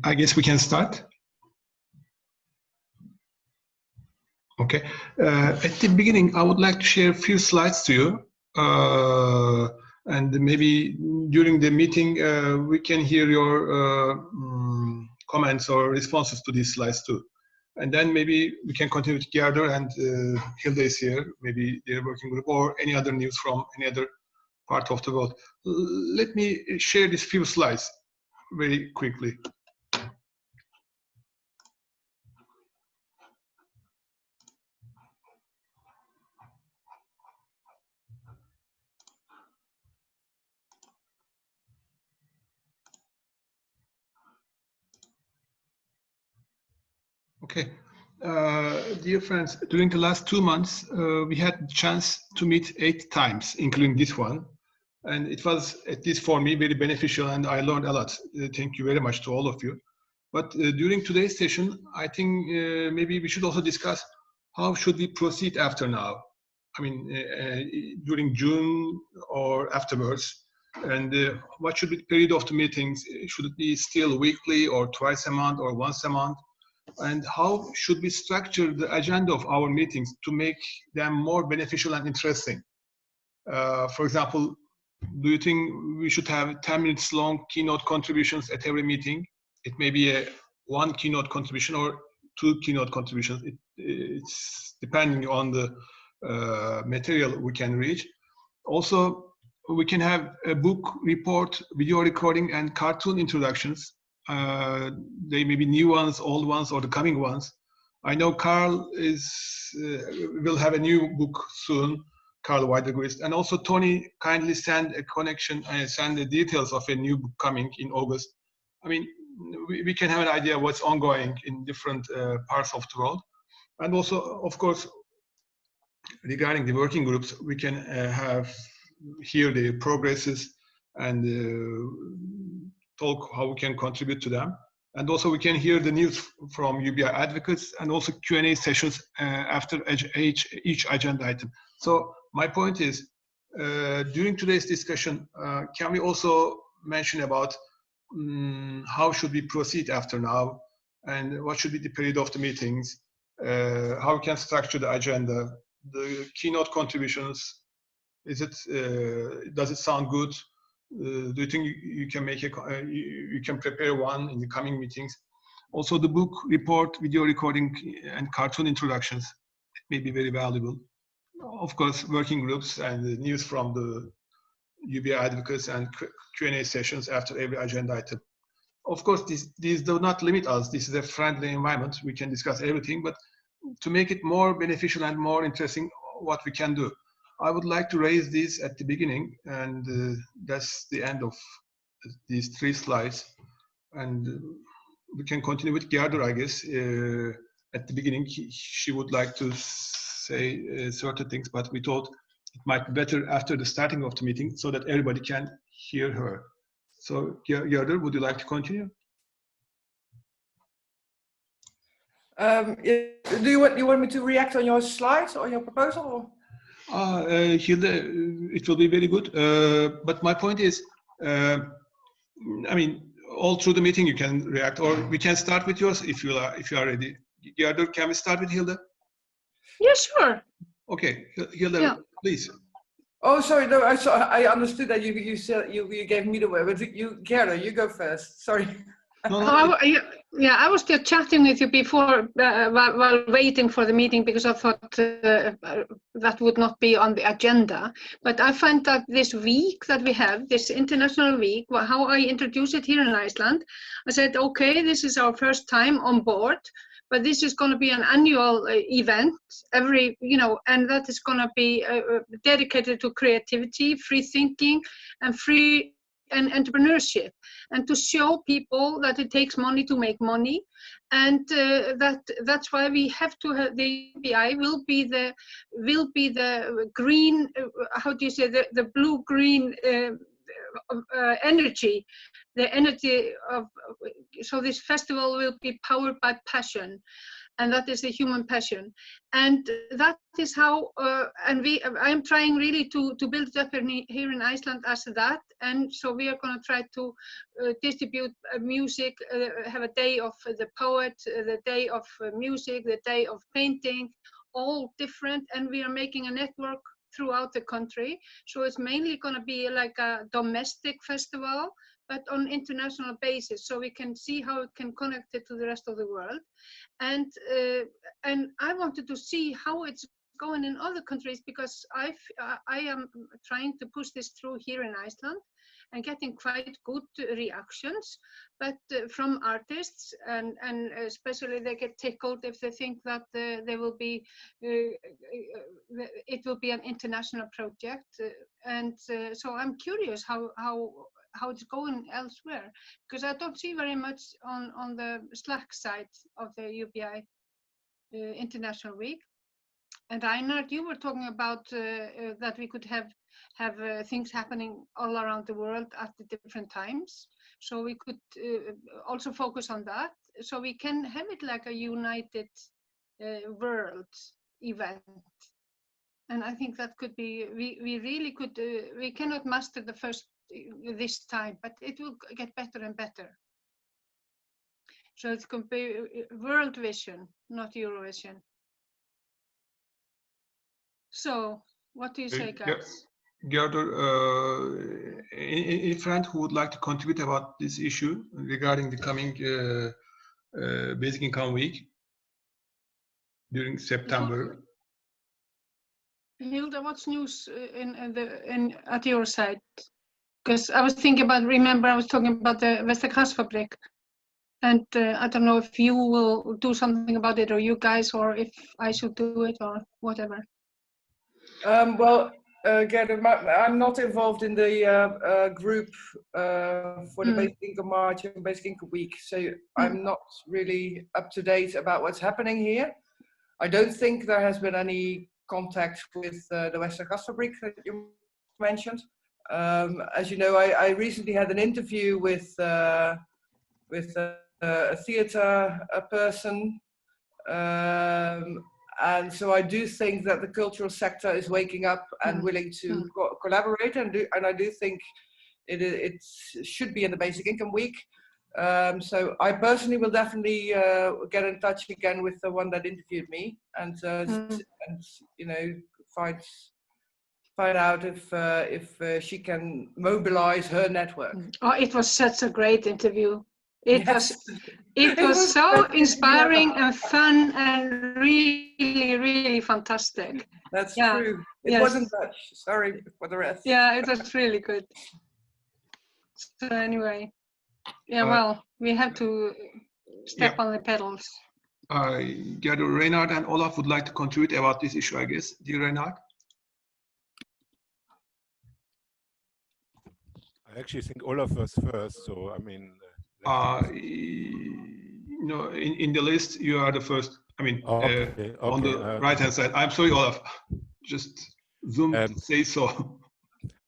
I guess we can start. Okay. At the beginning, I would like to share a few slides to you. And maybe during the meeting, we can hear your comments or responses to these slides too. And then maybe we can continue together, and Hilda is here, maybe their working group or any other news from any other part of the world. Let me share these few slides very quickly. Okay, dear friends, during the last 2 months, we had the chance to meet 8 times, including this one. And it was, at least for me, very beneficial, and I learned a lot. Thank you very much to all of you. But during today's session, I think maybe we should also discuss how should we proceed after now. I mean, during June or afterwards. And what should be the period of the meetings? Should it be still weekly or twice a month or once a month? And how should we structure the agenda of our meetings to make them more beneficial and interesting? For example, do you think we should have 10 minutes long keynote contributions at every meeting? It may be a 1 keynote contribution or 2 keynote contributions. It's depending on the material we can reach. Also, we can have a book report, video recording, and cartoon introductions. They may be new ones, old ones, or the coming ones. I know Carl will have a new book soon, Carl Weidegrist, and also Tony kindly send a connection and send the details of a new book coming in August. I mean, we can have an idea of what's ongoing in different parts of the world. And also, of course, regarding the working groups, we can have here the progresses and talk how we can contribute to them. And also we can hear the news from UBI advocates and also Q&A sessions after each agenda item. So my point is, during today's discussion, can we also mention about how should we proceed after now, and what should be the period of the meetings, how we can structure the agenda, the keynote contributions. Does it sound good? Do you think you can make you can prepare one in the coming meetings? Also, the book report, video recording, and cartoon introductions may be very valuable. Of course, working groups and the news from the UBI advocates and Q&A sessions after every agenda item. Of course, these do not limit us. This is a friendly environment. We can discuss everything, but to make it more beneficial and more interesting, what we can do. I would like to raise this at the beginning, and that's the end of these 3 slides. And we can continue with Gerdur, I guess. At the beginning, she would like to say certain things, but we thought it might be better after the starting of the meeting so that everybody can hear her. So, Gerdur, would you like to continue? Do you want me to react on your slides or your proposal? Hilda, it will be very good. But my point is, I mean, all through the meeting you can react, or we can start with yours if you are ready. Gerdur, can we start with Hilda? Yeah, sure. Okay, Hilda, yeah. Please. Oh, sorry. No, I understood that you said you gave me the word, but Gerdur, you go first. Sorry. No, yeah, I was just chatting with you before while waiting for the meeting because I thought that would not be on the agenda. But I find that this week that we have, this international week, how I introduced it here in Iceland, I said, okay, this is our first time on board, but this is going to be an annual event every, and that is going to be dedicated to creativity, free thinking, and entrepreneurship, and to show people that it takes money to make money, and that's why we have to have the UBI will be the green, how do you say, the blue-green energy, the energy of, so this festival will be powered by passion. and that is the human passion. And that is how, I am trying really to build it up here in Iceland as that. And so we are going to try to distribute music, have a day of the poet, the day of music, the day of painting, all different. And we are making a network throughout the country. So it's mainly going to be like a domestic festival, but on international basis, so we can see how it can connect it to the rest of the world. And I wanted to see how it's going in other countries, because I am trying to push this through here in Iceland and getting quite good reactions, but from artists, and especially they get tickled if they think that they will be, it will be an international project. And so I'm curious how it's going elsewhere, because I don't see very much on the Slack side of the UBI International Week. And Reinhard, you were talking about that we could have things happening all around the world at the different times. So we could also focus on that. So we can have it like a united world event. And I think that could be, we really could, we cannot master the first this time, but it will get better and better. So it's going to be world vision, not Eurovision. So what do you say, guys? Gerdur, any friend who would like to contribute about this issue regarding the coming Basic Income Week during September? Hilda, what's news at your side? Because I was thinking about, remember I was talking about the Vestergasfabrik, and I don't know if you will do something about it, or you guys, or if I should do it, or whatever. Well, Gerda, I'm not involved in the group for the Basic Income March and Basic Income Week, so I'm not really up to date about what's happening here. I don't think there has been any contact with the Vestergasfabrik that you mentioned. As you know, I recently had an interview with a theatre person, and so I do think that the cultural sector is waking up and willing to collaborate, and I do think it should be in the Basic Income Week. So I personally will definitely get in touch again with the one that interviewed me, and you know, find out if she can mobilize her network. Oh, it was such a great interview. It was so inspiring and fun and really, really fantastic. That's true. It wasn't Dutch. Sorry for the rest. Yeah, it was really good. So anyway, yeah, well, we have to step on the pedals. Gerdur, Reinhard and Olaf would like to contribute about this issue, I guess. Dear Reinhard? I actually think Olaf was first, so I mean... you know, in the list, you are the first. I mean, okay, on the right-hand side. I'm sorry, Olaf. Just Zoom say so.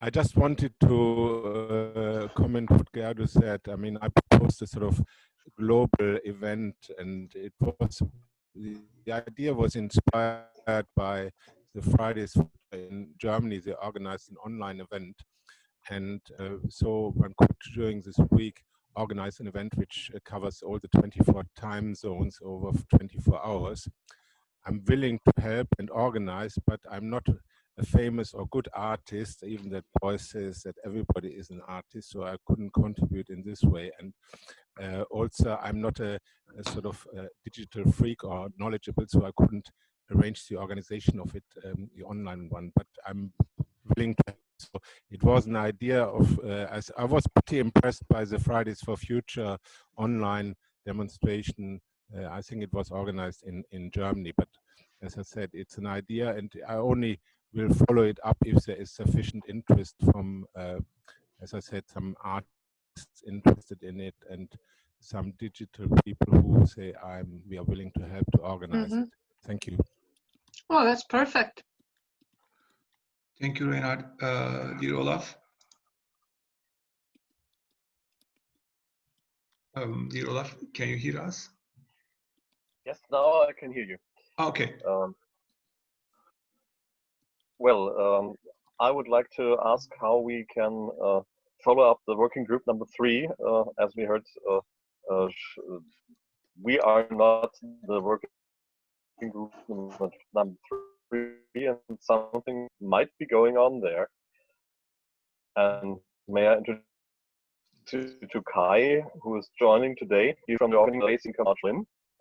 I just wanted to comment what Gerdur said. I mean, I proposed a sort of global event, and it was, the idea was inspired by the Fridays in Germany. They organized an online event, and so one could, during this week, organize an event which covers all the 24 time zones over 24 hours. I'm willing to help and organize, but I'm not a famous or good artist, even that boy says that everybody is an artist, so I couldn't contribute in this way. And also, I'm not a sort of digital freak or knowledgeable, so I couldn't arrange the organization of it, the online one, but I'm willing to. So it was an idea of, as I was pretty impressed by the Fridays for Future online demonstration. I think it was organized in Germany, but as I said, it's an idea, and I only will follow it up if there is sufficient interest from, as I said, some artists interested in it and some digital people who say we are willing to help to organize it. Thank you. Oh, that's perfect. Thank you, Reinhard. Dear Olaf. Dear Olaf, can you hear us? Yes, now I can hear you. Okay. I would like to ask how we can follow up the working group number 3. As we heard, we are not the working group number 3, and something might be going on there. And may I introduce you to Kai, who is joining today. He's from the Organization Basic Income March,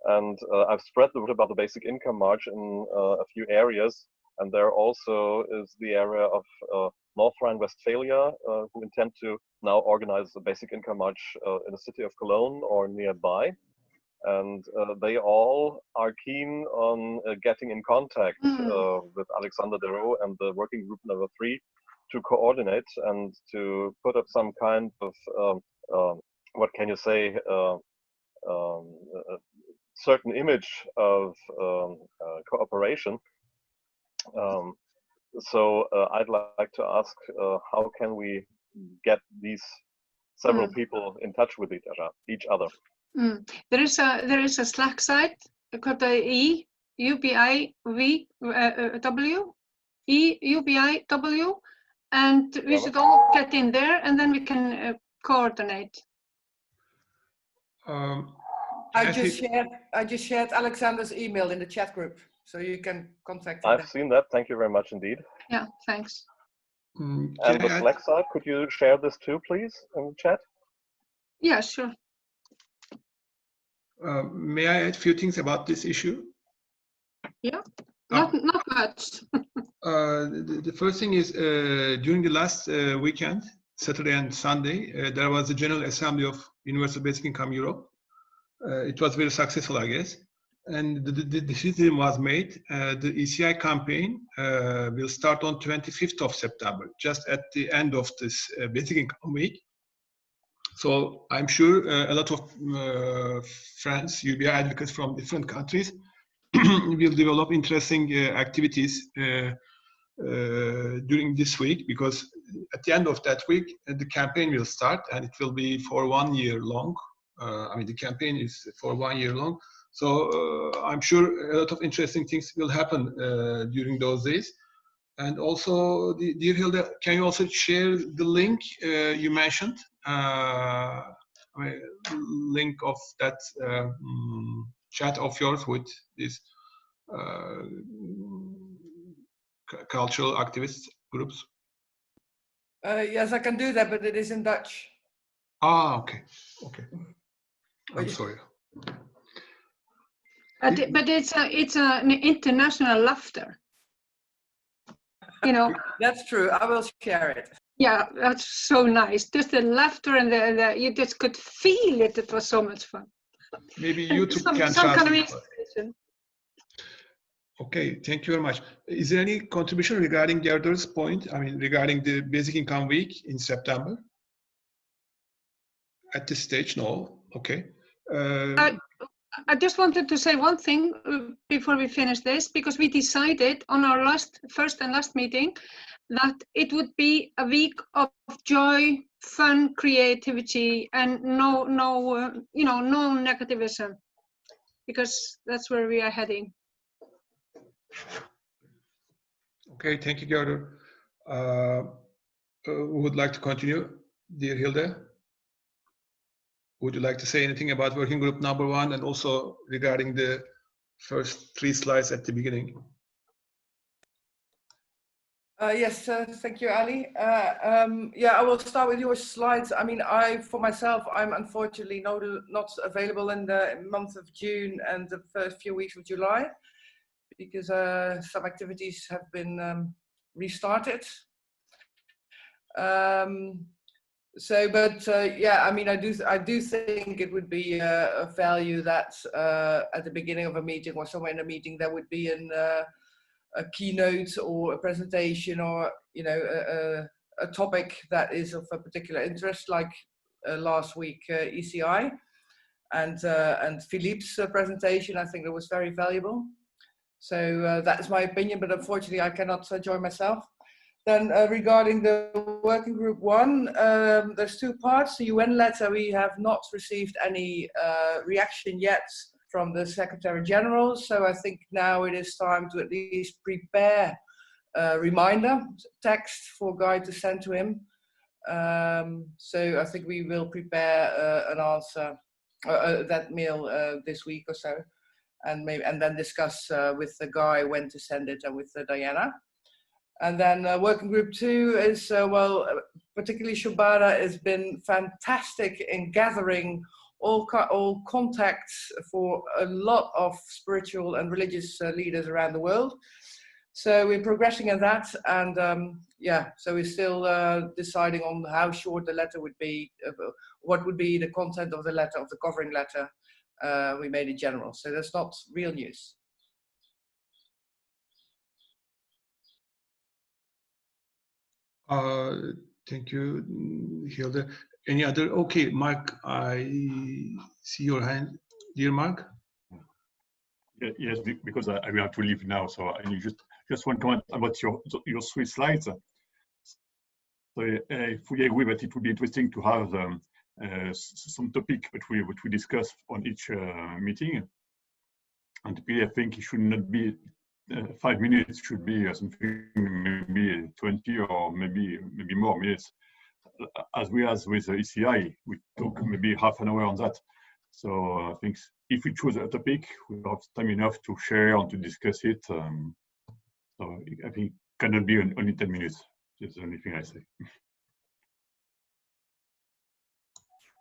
and I've spread the word about the Basic Income March in a few areas. And there also is the area of North Rhine-Westphalia, who intend to now organize the Basic Income March in the city of Cologne or nearby. And they all are keen on getting in contact with Alexander Dero and the working group number 3 to coordinate and to put up some kind of, what can you say, certain image of cooperation. So I'd like to ask, how can we get these several people in touch with each other? There is a Slack site called the UBI UBIW, and we should all get in there, and then we can coordinate. I just shared Alexander's email in the chat group, so you can contact him. I've seen that. Thank you very much indeed. Yeah, thanks. And the Slack site, could you share this too, please, in the chat? Yeah, sure. May I add a few things about this issue? Yeah, not much. The first thing is, during the last weekend, Saturday and Sunday, there was a General Assembly of Universal Basic Income Europe. It was very successful, I guess. And the decision was made. The ECI campaign will start on 25th of September, just at the end of this Basic Income Week. So I'm sure a lot of friends, UBI advocates from different countries will develop interesting activities during this week, because at the end of that week, the campaign will start, and it will be for 1 year long. I mean, the campaign is for 1 year long. So I'm sure a lot of interesting things will happen during those days. And also, dear Hilda, can you also share the link you mentioned? Link of that chat of yours with these cultural activist groups? Yes, I can do that, but it is in Dutch. Ah, okay. Okay. I'm sorry. But it's an international laughter. You know. That's true. I will share it. Yeah, that's so nice. Just the laughter and the you just could feel it. It was so much fun. Maybe YouTube can some kind of translate. inspiration. Okay, thank you very much. Is there any contribution regarding Gerda's point? I mean, regarding the Basic Income Week in September? At this stage, no. Okay. I just wanted to say one thing before we finish this, because we decided on our first and last meeting that it would be a week of joy, fun, creativity, and no negativism, because that's where we are heading. Okay, thank you, Gerda. Who would like to continue? Dear Hilda? Would you like to say anything about working group number 1 and also regarding the first 3 slides at the beginning? Yes, thank you, Ali. Yeah, I will start with your slides. I mean, for myself, I'm unfortunately not available in the month of June and the first few weeks of July, because some activities have been restarted. Yeah, I mean, I do think it would be a value that at the beginning of a meeting or somewhere in a meeting there would be a keynote or a presentation, or a topic that is of a particular interest, like last week ECI and Philippe's presentation. I think it was very valuable. So that is my opinion, but unfortunately I cannot join myself. Then regarding the working group 1, there's 2 parts. The UN letter, we have not received any reaction yet from the Secretary General. So I think now it is time to at least prepare a reminder text for Guy to send to him. So I think we will prepare an answer, that mail this week or so, and then discuss with the Guy when to send it, and with Diana. And then working group 2 is, well, particularly Shobana has been fantastic in gathering all contacts for a lot of spiritual and religious leaders around the world. So we're progressing in that, and yeah, so we're still deciding on how short the letter would be, what would be the content of the letter, of the covering letter. We made it general, so that's not real news. Thank you, Hilde. Any other? Okay, Mark, I see your hand. Dear Mark? Yes, because I will have to leave now, so I need just one comment about your 3 slides. So I fully agree that it would be interesting to have some topic that we discuss on each meeting. And I think it should not be 5 minutes, should be something maybe 20 or maybe more minutes. As we as with the ECI, we took maybe half an hour on that. So I think if we choose a topic, we have time enough to share and to discuss it. So I think it cannot be only 10 minutes. That's the only thing I say.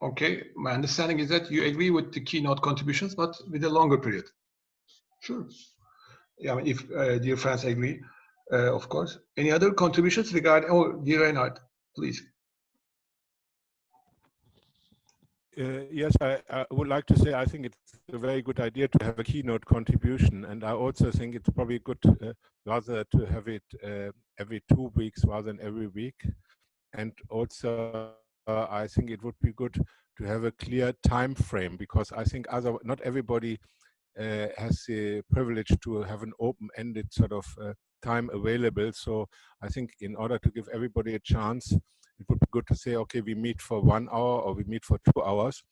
Okay, my understanding is that you agree with the keynote contributions, but with a longer period. Sure. Yeah, if dear friends agree, of course. Any other contributions regarding? Oh, dear Reinhard, please. Yes, I would like to say I think it's a very good idea to have a keynote contribution, and I also think it's probably good rather to have it every 2 weeks rather than every week. And also I think it would be good to have a clear time frame, because I think not everybody has the privilege to have an open-ended sort of time available. So I think in order to give everybody a chance, it would be good to say, okay, we meet for 1 hour or we meet for 2 hours.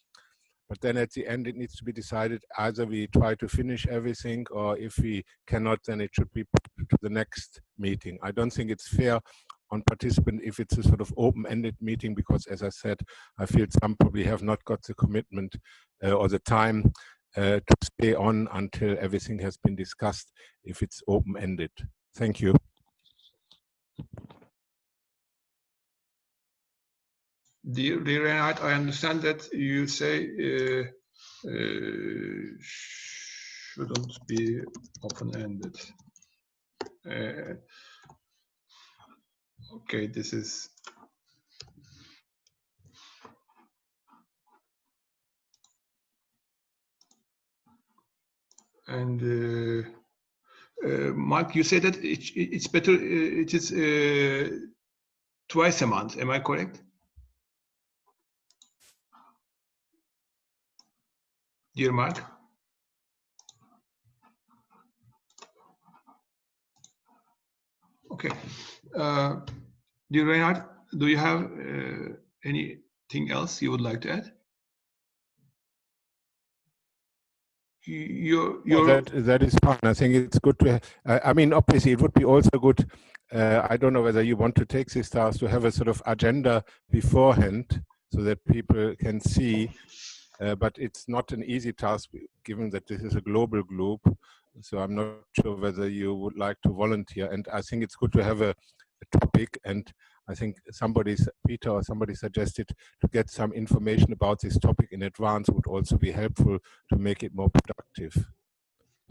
But then at the end, it needs to be decided either we try to finish everything, or if we cannot, then it should be put to the next meeting. I don't think it's fair on participant if it's a sort of open-ended meeting, because as I said, I feel some probably have not got the commitment or the time to stay on until everything has been discussed if it's open-ended. Thank you. Dear Reinhard, I understand that you say shouldn't be open-ended. Okay, this is. And Mark, you say that it's better, it is twice a month, am I correct? Dear Mark? Okay. Dear Reinhard, do you have anything else you would like to add? That is fine. I think it's good to. I mean, obviously, it would be also good. I don't know whether you want to take this task to have a sort of agenda beforehand, so that people can see. But it's not an easy task, given that this is a global group. So I'm not sure whether you would like to volunteer. And I think it's good to have a topic. And I think Peter or somebody suggested to get some information about this topic in advance would also be helpful to make it more productive.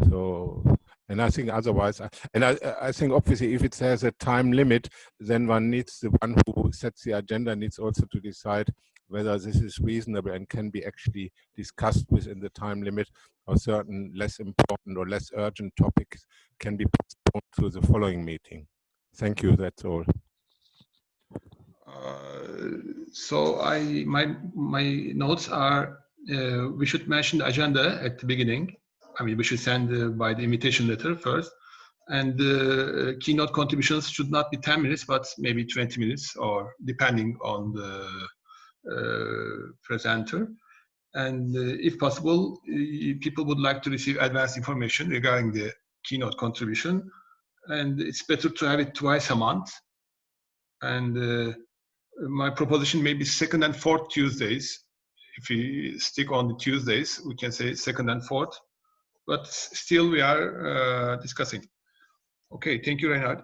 So, and I think otherwise, I think obviously if it has a time limit, then the one who sets the agenda needs also to decide whether this is reasonable and can be actually discussed within the time limit, or certain less important or less urgent topics can be postponed to the following meeting. Thank you, that's all. So my notes are, we should mention the agenda at the beginning. I mean, we should send by the invitation letter first. And the keynote contributions should not be 10 minutes, but maybe 20 minutes, or depending on the presenter. And if possible, people would like to receive advanced information regarding the keynote contribution. And it's better to have it twice a month. And my proposition may be second and fourth Tuesdays. If we stick on the Tuesdays, we can say second and fourth. But still, we are discussing. Okay, thank you, Reinhard.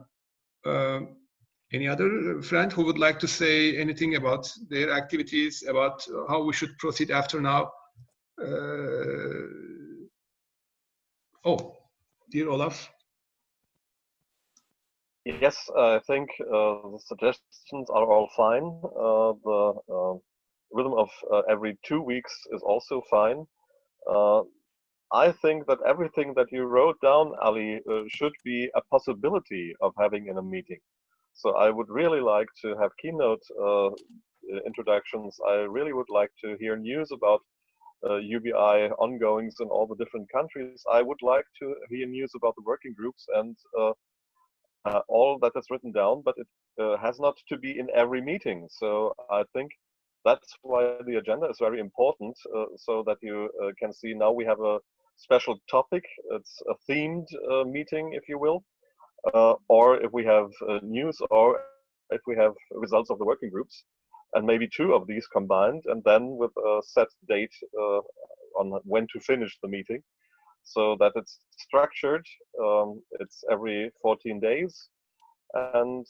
Any other friend who would like to say anything about their activities, about how we should proceed after now? Oh, dear Olaf. Yes, I think the suggestions are all fine. The rhythm of every 2 weeks is also fine. I think that everything that you wrote down, Ali, should be a possibility of having in a meeting. So I would really like to have keynote introductions. I really would like to hear news about UBI ongoings in all the different countries. I would like to hear news about the working groups and all that is written down, but it has not to be in every meeting. So I think that's why the agenda is very important, so that you can see now we have a special topic. It's a themed meeting, if you will, or if we have news, or if we have results of the working groups, and maybe two of these combined, and then with a set date on when to finish the meeting, so that it's structured. It's every 14 days, and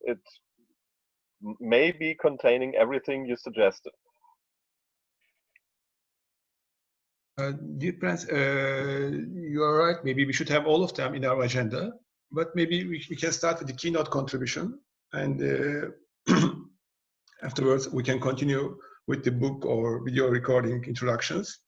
it may be containing everything you suggested. Dear friends, you are right. Maybe we should have all of them in our agenda, but maybe we can start with the keynote contribution, and afterwards we can continue with the book or video recording introductions,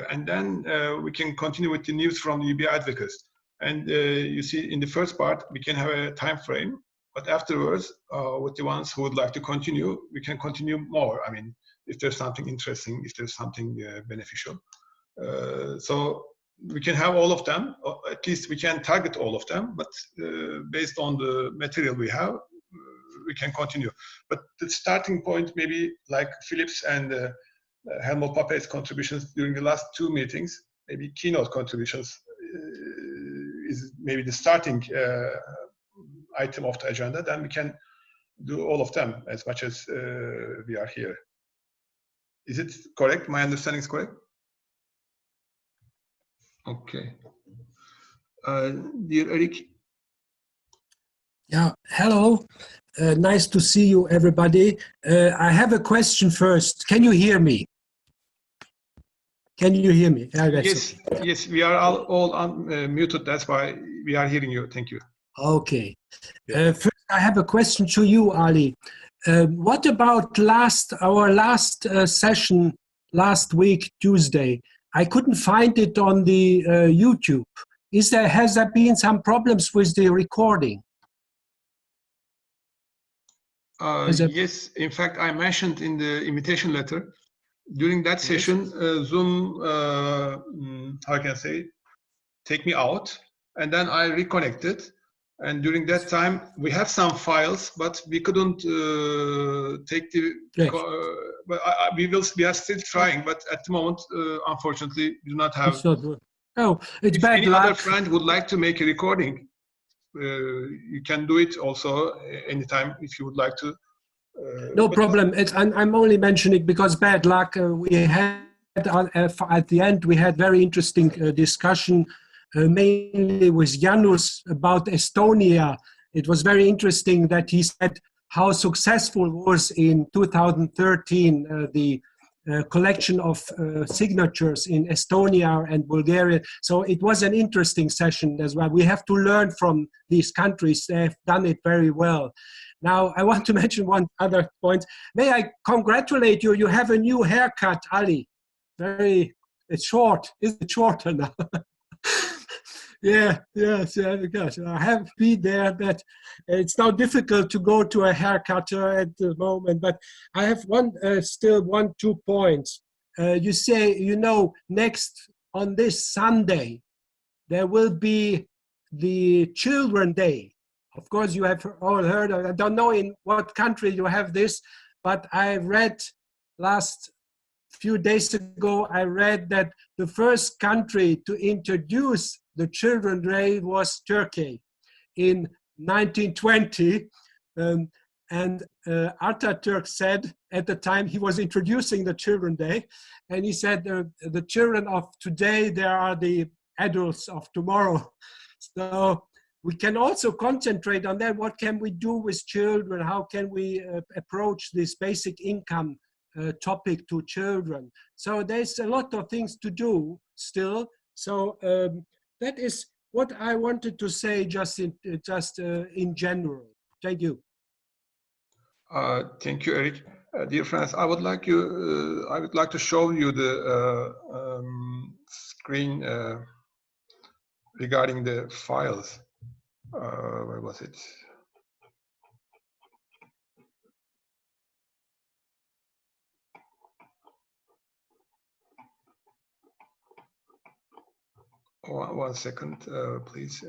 and then we can continue with the news from the UBI advocates. And you see, in the first part, we can have a time frame, but afterwards, with the ones who would like to continue, we can continue more. I mean, if there's something interesting, if there's something beneficial. So we can have all of them, or at least we can target all of them, but based on the material we have, we can continue. But the starting point, maybe like Philip's and Helmut Pape's contributions during the last two meetings, maybe keynote contributions is maybe the starting item of the agenda. Then we can do all of them as much as we are here. Is it correct? My understanding is correct? Okay. Dear Eric. Yeah, hello. Nice to see you, everybody. I have a question first. Can you hear me? Can you hear me? Yes, okay. Yes, we are all muted. That's why we are hearing you. Thank you. Okay. First, I have a question to you, Ali. What about our last session last week, Tuesday? I couldn't find it on the YouTube. Has there been some problems with the recording? Yes, in fact, I mentioned in the invitation letter, during that session, Zoom, how can I say, take me out, and then I reconnected. And during that time, we have some files, but we couldn't take the. Yes. But we are still trying, but at the moment, unfortunately, we do not have. It's not good. Oh, it's if bad any luck. other friend would like to make a recording, you can do it also anytime if you would like to. No problem. I'm only mentioning because bad luck. We had at the end we had very interesting discussion, mainly with Janus about Estonia. It was very interesting that he said how successful was in 2013 the collection of signatures in Estonia and Bulgaria. So it was an interesting session as well. We have to learn from these countries. They have done it very well. Now, I want to mention one other point. May I congratulate you? You have a new haircut, Ali. It's short. Is it shorter now? Yes. I have been there. That it's now difficult to go to a haircutter at the moment. But I have still 2 points. You say, next on this Sunday, there will be the Children's Day. Of course, you have all heard of it. I don't know in what country you have this, but I read last few days ago, I read that the first country to introduce the Children's Day was Turkey in 1920. And Ataturk said at the time he was introducing the Children's Day, and he said, the children of today, they are the adults of tomorrow. So we can also concentrate on that. What can we do with children? How can we approach this basic income topic to children? So there's a lot of things to do still. So that is what I wanted to say just in general. Thank you. Thank you, Eric. Dear friends, I would like to show you the screen regarding the files. Where was it? One second, please.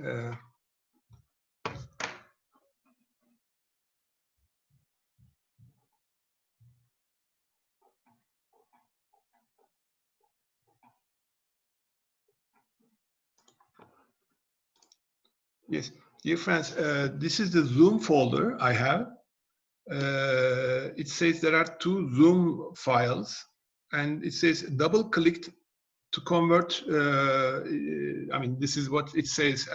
Yes, dear friends, this is the Zoom folder I have. It says there are 2 Zoom files, and it says double-clicked to convert. I mean, this is what it says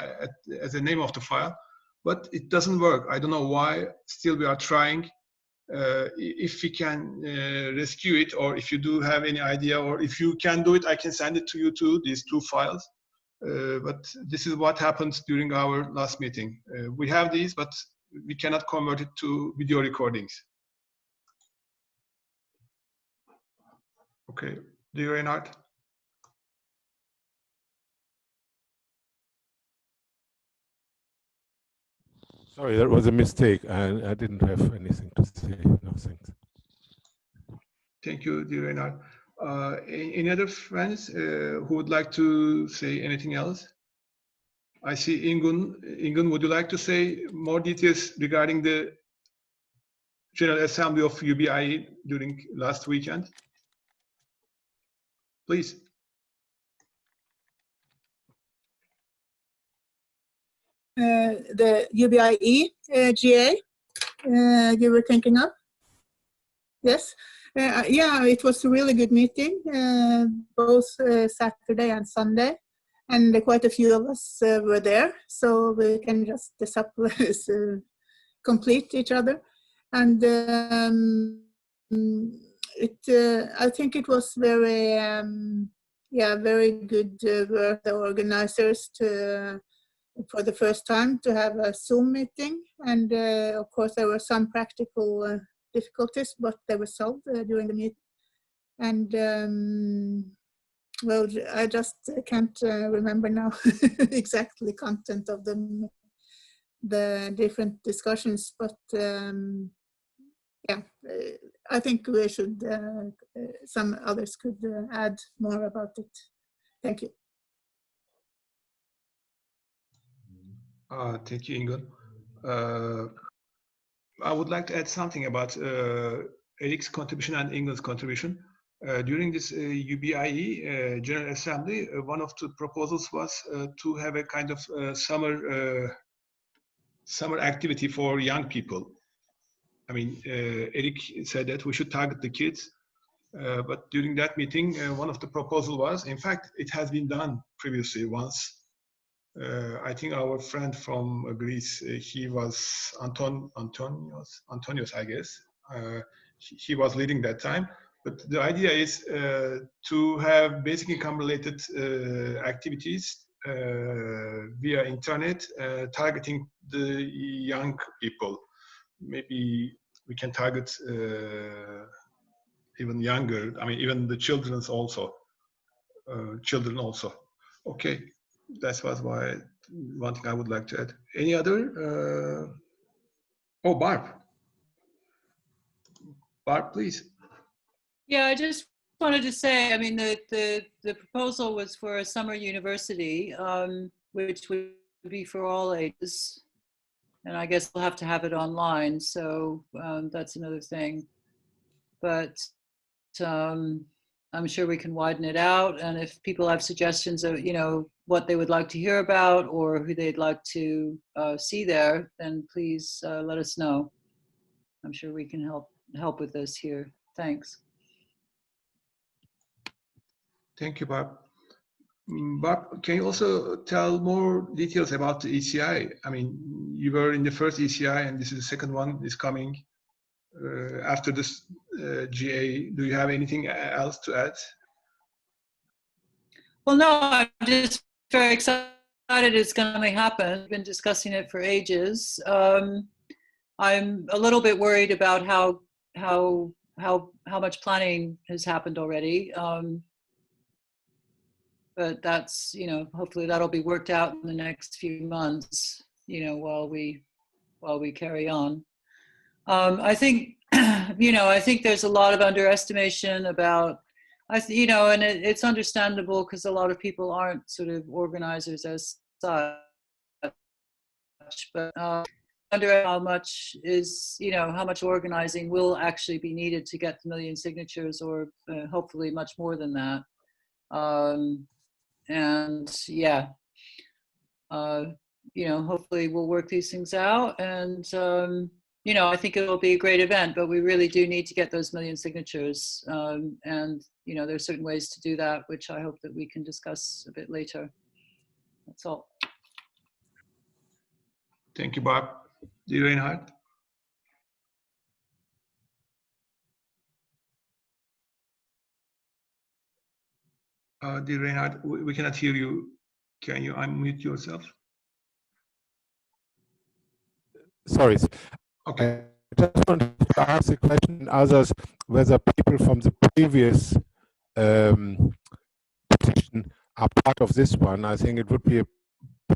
as the name of the file, but it doesn't work. I don't know why. Still, we are trying. If we can rescue it, or if you do have any idea, or if you can do it, I can send it to you too, these 2 files. But this is what happens during our last meeting. We have these, but we cannot convert it to video recordings. Okay, do you, Reinhard? Sorry, that was a mistake. I didn't have anything to say. No, thanks. Thank you, dear Reinhard. Any other friends who would like to say anything else? I see Ingun. Ingun, would you like to say more details regarding the General Assembly of UBI during last weekend? Please. The UBIE GA you were thinking of? Yes. Yeah, it was a really good meeting, both Saturday and Sunday, and quite a few of us were there, so we can just complete each other. And I think it was very, very good work the organizers for the first time to have a Zoom meeting, and of course there were some practical difficulties, but they were solved during the meeting. And well, I just can't remember now exactly content of the different discussions, but yeah, I think we should, some others could add more about it. Thank you. Thank you, Ingun. I would like to add something about Eric's contribution and Ingun's contribution. During this UBIE General Assembly, one of the proposals was to have a kind of summer activity for young people. I mean, Eric said that we should target the kids, but during that meeting, one of the proposals was, in fact, it has been done previously once. I think our friend from Greece, he was Antonios, I guess. He was leading that time. But the idea is to have basic income related activities via internet, targeting the young people. Maybe we can target even younger, I mean, even the children also. Okay. That was one thing I would like to add. Any other? Oh, Barb. Barb, please. Yeah, I just wanted to say, I mean, the proposal was for a summer university, which would be for all ages. And I guess we'll have to have it online. So that's another thing. But I'm sure we can widen it out. And if people have suggestions of, what they would like to hear about or who they'd like to see there, then please let us know. I'm sure we can help with this here. Thanks. Thank you, Barb. Barb, can you also tell more details about the ECI? I mean, you were in the first ECI and this is the second one is coming. After this GA, do you have anything else to add? Well, no, I'm just very excited it's going to happen. I've been discussing it for ages. I'm a little bit worried about how much planning has happened already. But that's, hopefully that'll be worked out in the next few months, while we carry on. I think, I think there's a lot of underestimation about, and it's understandable because a lot of people aren't sort of organizers as such, but wonder how much how much organizing will actually be needed to get the 1 million signatures, or hopefully much more than that. And yeah, hopefully we'll work these things out, and I think it'll be a great event, but we really do need to get those 1 million signatures, and there are certain ways to do that, which I hope that we can discuss a bit later. That's all. Thank you, Barb. Dear Reinhard. Dear Reinhard, we cannot hear you. Can you unmute yourself? Sorry. Okay. I just wanted to ask a question, others, whether people from the previous petition are part of this one. I think it would be a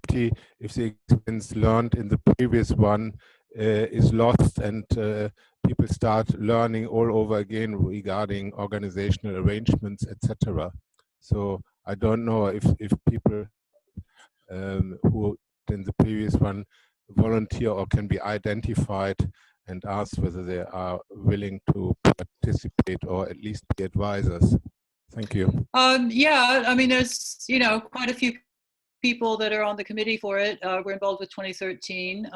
pity if the experience learned in the previous one is lost, and people start learning all over again regarding organizational arrangements, etc. So I don't know if people who in the previous one volunteer or can be identified and asked whether they are willing to participate or at least be advisors. Thank you. Yeah, I mean, there's quite a few people that are on the committee for it. We're involved with 2013.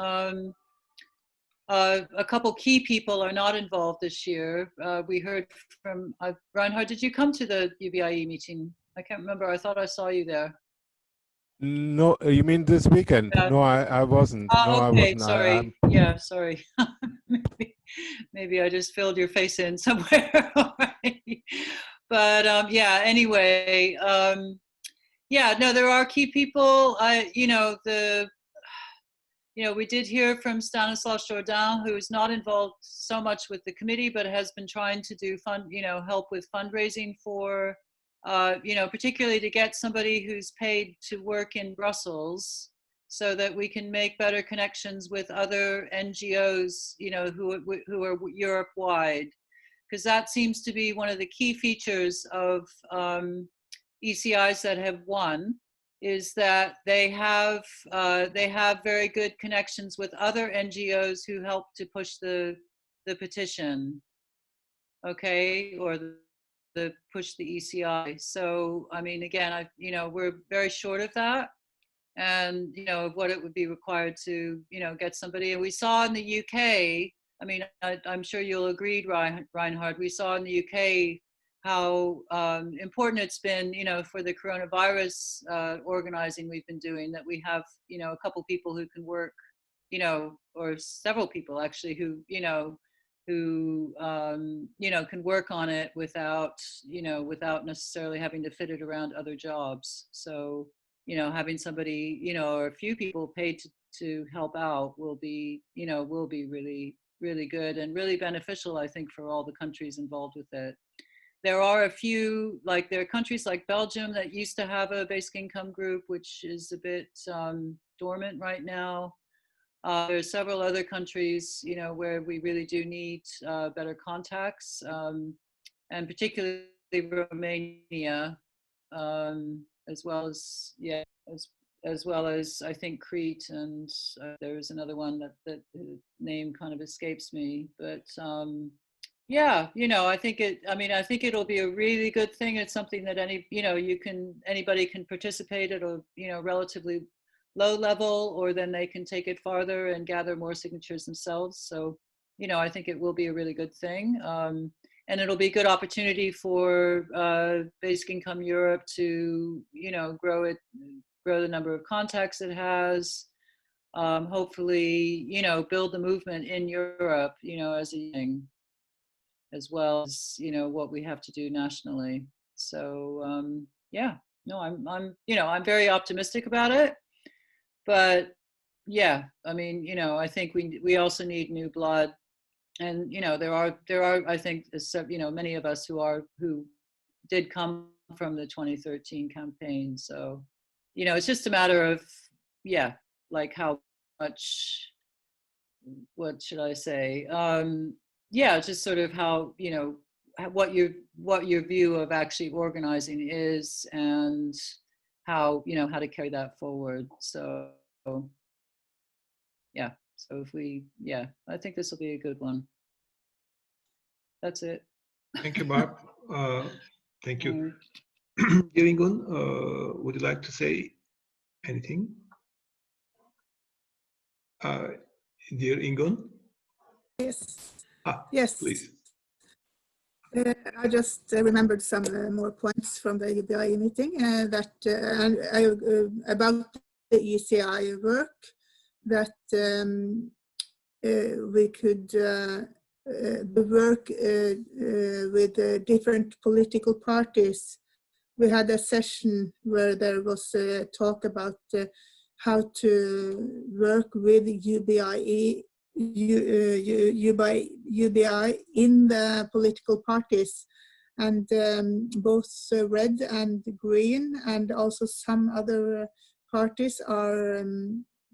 A couple key people are not involved this year. We heard from Reinhard. Did you come to the UBI meeting? I can't remember. I thought I saw you there. No, you mean this weekend? No, I wasn't. No, okay, I wasn't. Sorry. Yeah, sorry. maybe I just filled your face in somewhere. But yeah, anyway, yeah, no, there are key people. We did hear from Stanislas Jourdain, who is not involved so much with the committee, but has been trying to do help with fundraising for, particularly to get somebody who's paid to work in Brussels, so that we can make better connections with other NGOs, who are Europe-wide, because that seems to be one of the key features of ECIs that have won, is that they have very good connections with other NGOs who help to push the petition, okay, or the push the ECI. So I mean, again, we're very short of that, and of what it would be required to get somebody. And we saw in the UK, I mean, I'm sure you'll agree, Reinhard, we saw in the UK how important it's been, for the coronavirus organizing we've been doing, that we have, a couple people who can work, or several people actually who, can work on it without, without necessarily having to fit it around other jobs. So, having somebody, or a few people paid to help out will be really, really good and really beneficial, I think, for all the countries involved with it. There are a few, there are countries like Belgium that used to have a basic income group, which is a bit dormant right now. There are several other countries, where we really do need better contacts, and particularly Romania, as well as, yeah, as well as I think Crete, and there is another one that the name kind of escapes me, but Yeah, I think I think it'll be a really good thing. It's something that anybody can participate at a, relatively low level, or then they can take it farther and gather more signatures themselves. So, I think it will be a really good thing. And it'll be a good opportunity for Basic Income Europe to, grow the number of contacts it has. Hopefully, build the movement in Europe, as a thing, as well as what we have to do nationally. So yeah, no, I'm very optimistic about it. But yeah, I think we also need new blood, and there are I think many of us who did come from the 2013 campaign. So it's just a matter of like how much, what should I say? Yeah, just sort of how, what your view of actually organizing is, and how to carry that forward. So yeah, so I think this will be a good one. That's it. Thank you, Barb. Thank you. Dear Ingun, would you like to say anything? Dear Ingun? Yes. Yes. Please. I just remembered some more points from the UBI meeting about the ECI work, that we could work with different political parties. We had a session where there was a talk about how to work with UBI in the political parties, and both red and green and also some other parties are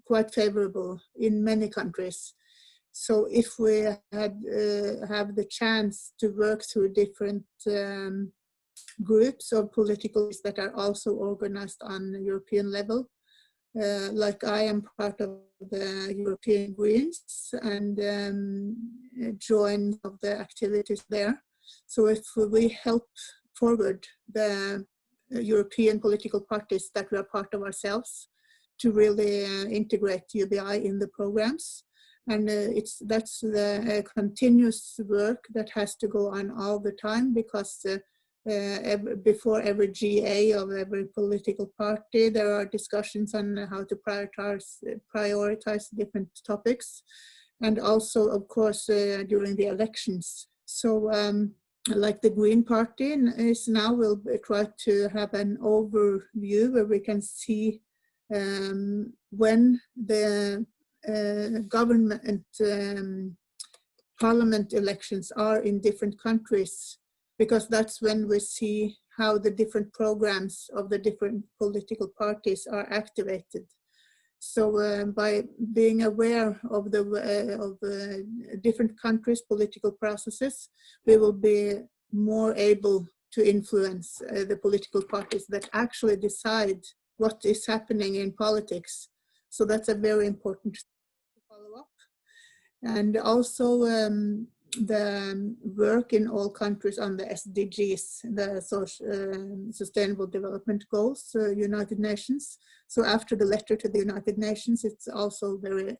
quite favorable in many countries. So if we have the chance to work through different groups of politicals that are also organized on the European level, like I am part of the European Greens and join of the activities there. So if we help forward the European political parties that we are part of ourselves to really integrate UBI in the programs, and that's the continuous work that has to go on all the time, because before every GA of every political party, there are discussions on how to prioritize different topics, and also, of course, during the elections. So, like the Green Party is now, will try to have an overview where we can see when the government parliament elections are in different countries, because that's when we see how the different programs of the different political parties are activated. So by being aware of the different countries' political processes, we will be more able to influence the political parties that actually decide what is happening in politics. So that's a very important to follow up. And also the work in all countries on the SDGs, the Sustainable Development Goals, United Nations. So after the letter to the United Nations, it's also very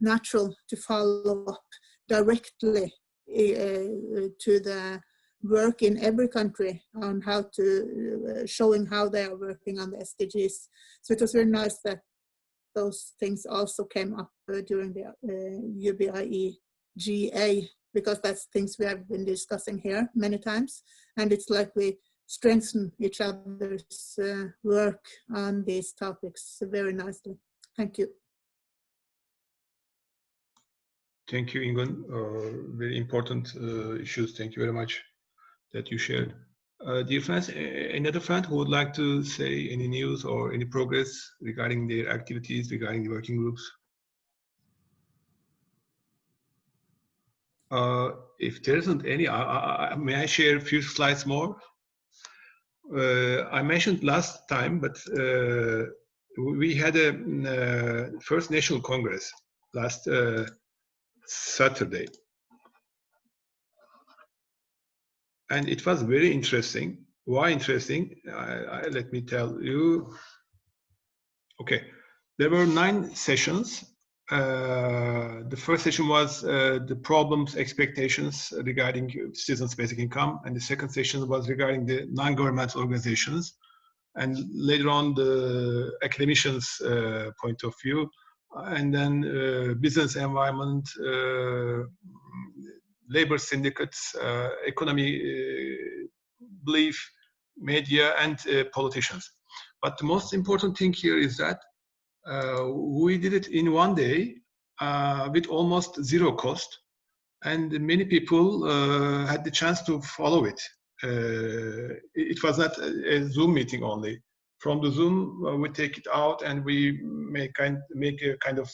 natural to follow up directly to the work in every country on how to, showing how they are working on the SDGs. So it was very nice that those things also came up during the UBI GA, because that's things we have been discussing here many times, and it's like we strengthen each other's work on these topics very nicely. Thank you. Thank you, Ingun. Very important issues. Thank you very much that you shared. Dear friends, another friend who would like to say any news or any progress regarding their activities, regarding the working groups? If there isn't any, may I share a few slides more? I mentioned last time, but we had a first National Congress last Saturday. and it was very interesting. Why interesting? Let me tell you. Okay, there were 9 sessions. The first session was the problems, expectations regarding citizens' basic income, and the second session was regarding the non-governmental organizations, and later on the academicians' point of view, and then business environment, labor syndicates, economy, belief, media, and politicians. But the most important thing here is that we did it in one day with almost zero cost, and many people had the chance to follow it. It was not a Zoom meeting only. From the Zoom, we take it out and we make a kind of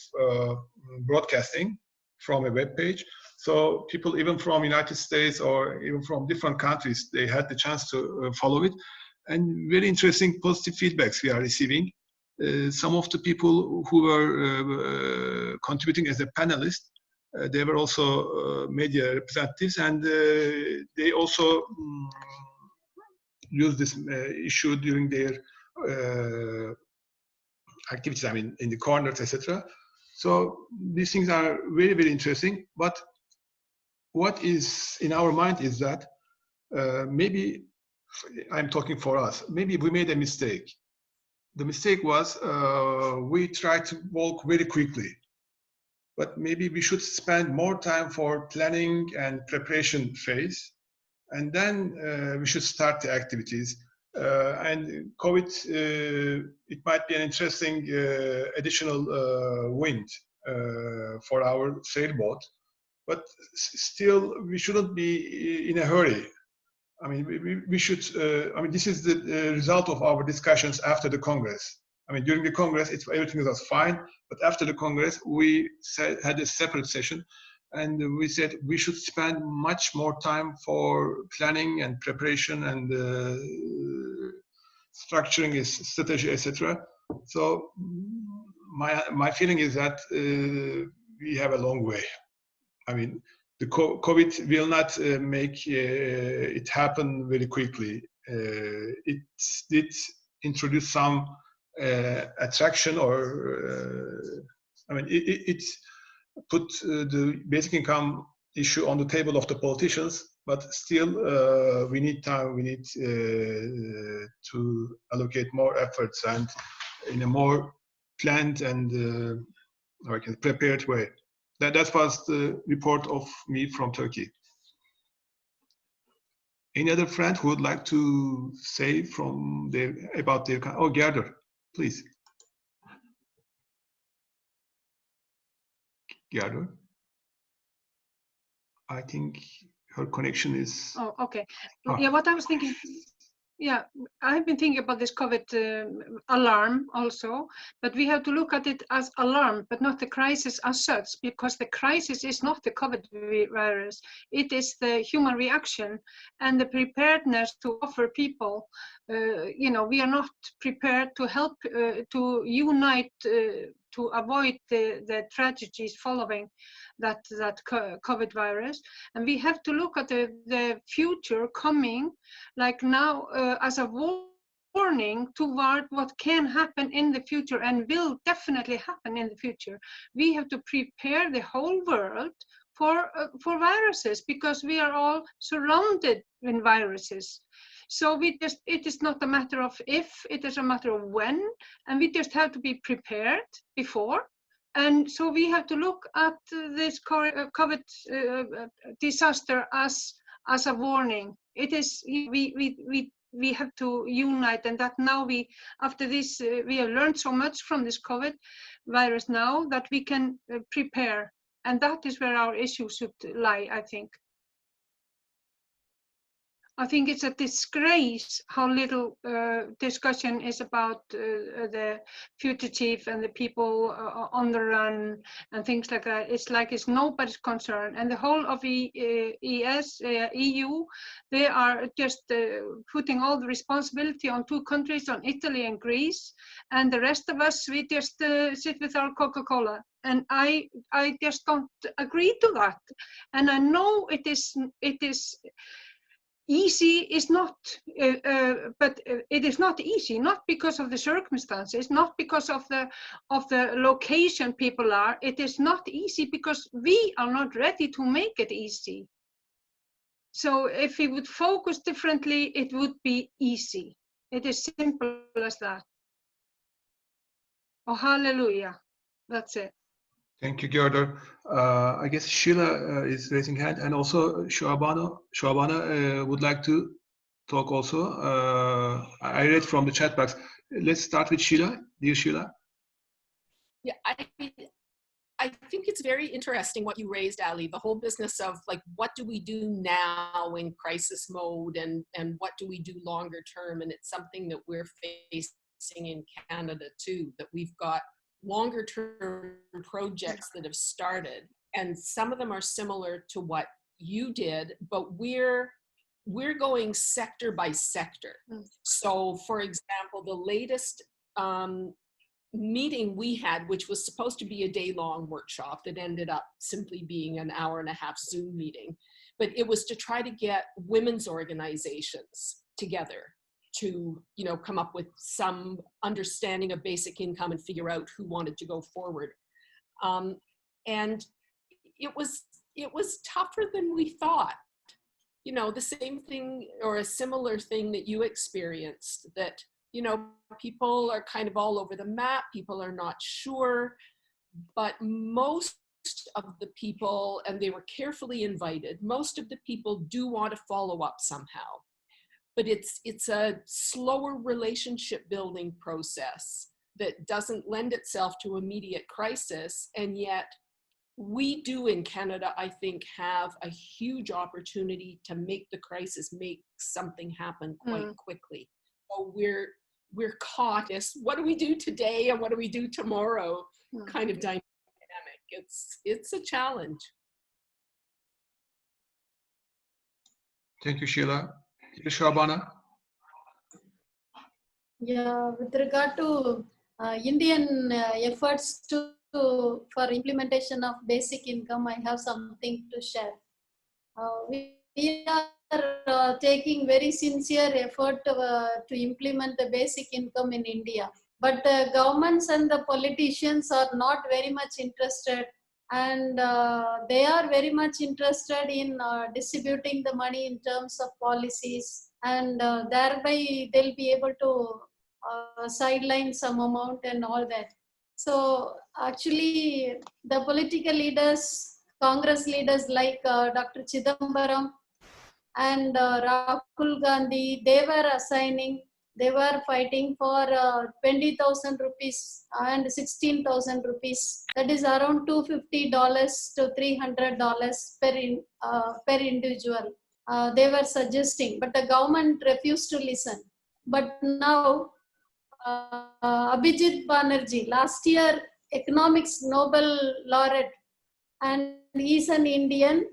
broadcasting from a web page. So people even from United States or even from different countries, they had the chance to follow it. And very interesting positive feedbacks we are receiving. Some of the people who were contributing as a panelist, they were also media representatives, and they also used this issue during their activities, I mean, in the corners, etc. So these things are very, very interesting. But what is in our mind is that maybe, I'm talking for us, maybe we made a mistake. The mistake was we tried to walk very quickly, but maybe we should spend more time for planning and preparation phase, and then we should start the activities. And COVID, it might be an interesting additional wind for our sailboat, but still we shouldn't be in a hurry. I mean, we should, I mean, this is the result of our discussions after the Congress. I mean, during the Congress, everything was fine, but after the Congress, we had a separate session, and we said we should spend much more time for planning and preparation and structuring a strategy, etc. So my feeling is that we have a long way. I mean, the COVID will not make it happen very quickly. It did introduce some attraction, or I mean, it put the basic income issue on the table of the politicians, but still we need time, we need to allocate more efforts and in a more planned and prepared way. That was the report of me from Turkey. Any other friend who would like to say from about their, oh, Gerda, please. Gerda, I think her connection is. Oh, okay. Yeah, what I was thinking. Yeah, I've been thinking about this COVID alarm also, but we have to look at it as alarm, but not the crisis as such, because the crisis is not the COVID virus. It is the human reaction and the preparedness to offer people. You know, we are not prepared to help, to unite, to avoid the tragedies following that COVID virus. And we have to look at the future coming, like now, as a warning toward what can happen in the future and will definitely happen in the future. We have to prepare the whole world for viruses, because we are all surrounded in viruses. So it is not a matter of if, it is a matter of when, and we just have to be prepared before. And so we have to look at this COVID disaster as a warning. It is, we have to unite, and that now after this, we have learned so much from this COVID virus now that we can prepare. And that is where our issue should lie, I think. I think it's a disgrace how little discussion is about the fugitive and the people on the run and things like that. It's like it's nobody's concern. And the whole of EU, they are just putting all the responsibility on 2 countries, on Italy and Greece. And the rest of us, we just sit with our Coca-Cola. And I just don't agree to that. And I know it is easy is not, but it is not easy, not because of the circumstances, not because of the location people are. It is not easy because we are not ready to make it easy. So if we would focus differently, it would be easy. It is simple as that. Oh, hallelujah. That's it. Thank you, Gerda. I guess Sheila is raising hand, and also Shuabana would like to talk also. I read from the chat box. Let's start with Sheila. Dear Sheila. Yeah, I think it's very interesting what you raised, Ali, the whole business of like, what do we do now in crisis mode, and what do we do longer term? And it's something that we're facing in Canada too, that we've got longer term projects that have started, and some of them are similar to what you did, but we're going sector by sector. So for example, the latest meeting we had, which was supposed to be a day-long workshop that ended up simply being an hour-and-a-half Zoom meeting, but it was to try to get women's organizations together to, you know, come up with some understanding of basic income and figure out who wanted to go forward. And it was tougher than we thought. You know, the same thing or a similar thing that you experienced, that, you know, people are kind of all over the map, people are not sure, but most of the people, and they were carefully invited, most of the people do want to follow up somehow. But it's a slower relationship building process that doesn't lend itself to immediate crisis. And yet we do in Canada, I think, have a huge opportunity to make the crisis make something happen quite quickly. So we're caught as, what do we do today and what do we do tomorrow kind of dynamic. It's a challenge. Thank you, Sheila. Shuabana. Yeah, with regard to Indian efforts for implementation of basic income, I have something to share. We are taking very sincere effort to implement the basic income in India, but the governments and the politicians are not very much interested, and they are very much interested in distributing the money in terms of policies, and thereby they'll be able to sideline some amount and all that. So actually the political leaders, Congress leaders like Dr. Chidambaram and Rahul Gandhi, they were fighting for 20,000 rupees and 16,000 rupees. That is around $250 to $300 per individual. They were suggesting, but the government refused to listen. But now, Abhijit Banerjee, last year economics Nobel laureate, and he's an Indian,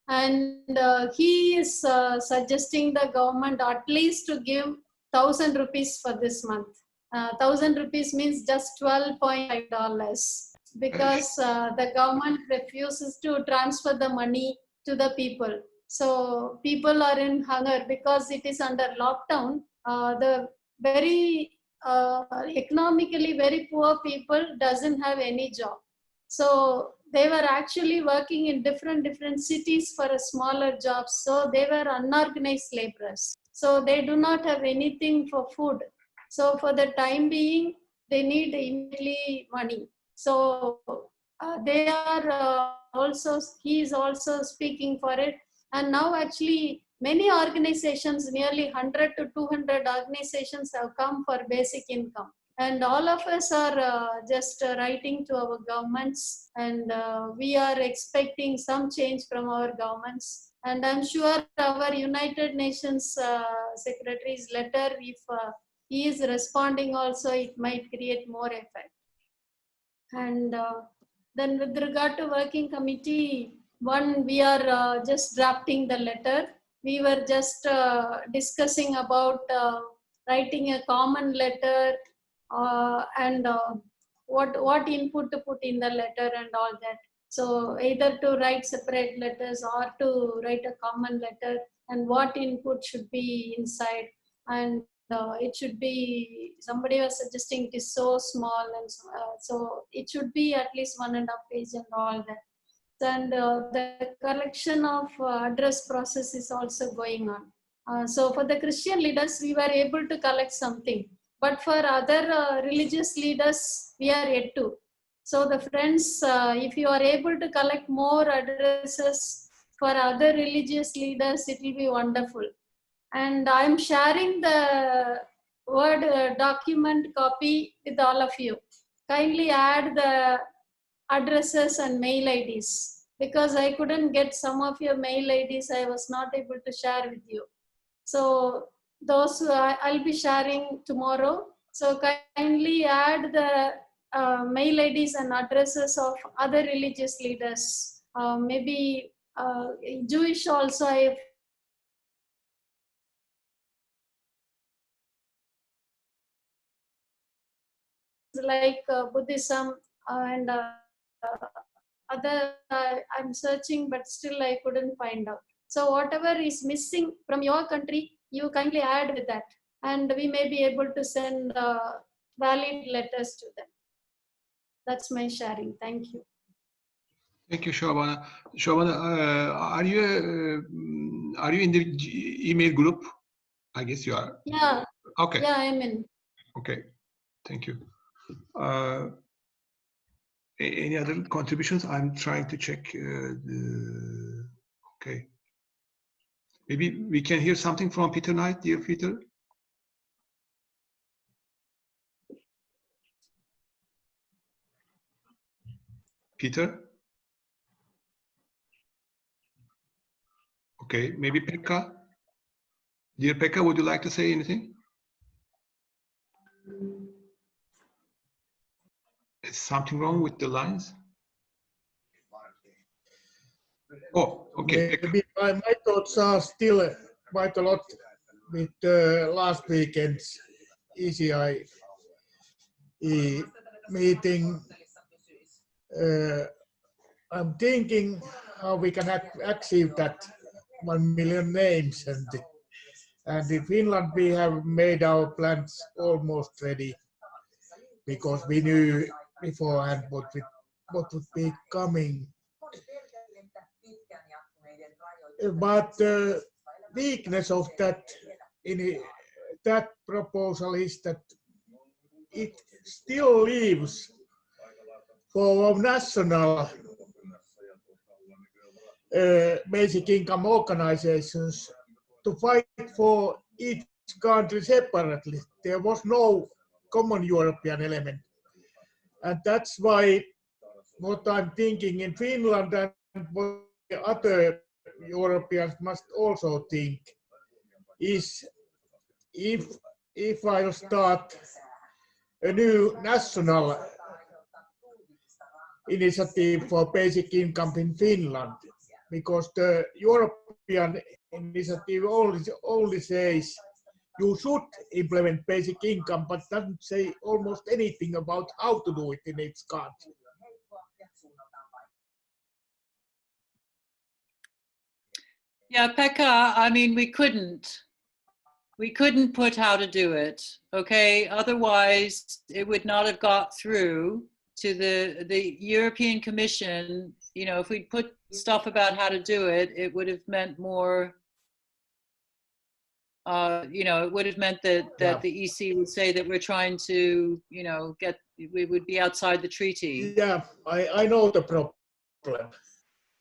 and he is suggesting the government at least to give 1,000 rupees for this month. 1,000 rupees means just $12.5, because the government refuses to transfer the money to the people. So people are in hunger because it is under lockdown. The very economically very poor people doesn't have any job. So they were actually working in different cities for a smaller jobs. So they were unorganized laborers. So they do not have anything for food. So for the time being, they need immediately money. So they are he is also speaking for it. And now actually many organizations, nearly 100 to 200 organizations have come for basic income. And all of us are just writing to our governments, and we are expecting some change from our governments. And I'm sure our United Nations Secretary's letter, if he is responding also, it might create more effect. And then with regard to working committee, we are just drafting the letter. We were just discussing about writing a common letter and what input to put in the letter and all that. So either to write separate letters or to write a common letter and what input should be inside. And it should be, somebody was suggesting it is so small, and so it should be at least 1.5 pages and all that. And the collection of address process is also going on. So for the Christian leaders, we were able to collect something, but for other religious leaders, we are yet to. So the friends, if you are able to collect more addresses for other religious leaders, it will be wonderful. And I'm sharing the Word document copy with all of you. Kindly add the addresses and mail IDs, because I couldn't get some of your mail IDs. I was not able to share with you. So those I'll be sharing tomorrow. So kindly add the mail IDs and addresses of other religious leaders. Maybe Jewish also, I like Buddhism and other, I'm searching, but still I couldn't find out. So whatever is missing from your country, you kindly add with that, and we may be able to send valid letters to them. That's my sharing. Thank you. Thank you, Shobana. Shobana, are you in the email group? I guess you are. Yeah. Okay. Yeah, I'm in. Okay. Thank you. Any other contributions? I'm trying to check. Okay. Maybe we can hear something from Peter Knight, dear Peter. Peter? Okay, maybe Pekka? Dear Pekka, would you like to say anything? Is something wrong with the lines? Oh, okay. Maybe my thoughts are still quite a lot with last weekend's ECI meeting. I'm thinking how we can achieve that 1 million names, and in Finland we have made our plans almost ready, because we knew beforehand what would be coming. But the weakness of that proposal is that it still leaves for national basic income organizations to fight for each country separately. There was no common European element. And that's why what I'm thinking in Finland and what other Europeans must also think is, if I'll start a new national initiative for basic income in Finland, because the European initiative only says you should implement basic income, but doesn't say almost anything about how to do it in each country. Yeah, Pekka, I mean, we couldn't put how to do it, okay? Otherwise, it would not have got through to the European Commission. You know, if we'd put stuff about how to do it, it would have meant more, you know, it would have meant that the EC would say that we're trying to, you know, we would be outside the treaty. Yeah, I know the problem.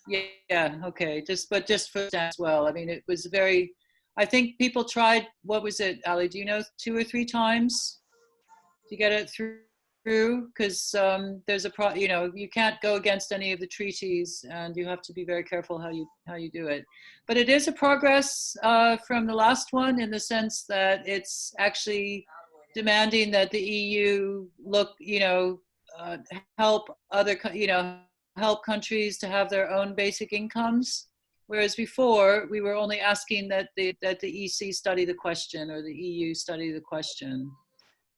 Yeah, okay, just for that as well. I mean, it was very, I think people tried, what was it, Ali, do you know, 2 or 3 times to get it through? Because there's you know, you can't go against any of the treaties, and you have to be very careful how you do it. But it is a progress from the last one, in the sense that it's actually demanding that the EU look, you know, help other, you know, help countries to have their own basic incomes, whereas before we were only asking that the EC study the question, or the EU study the question.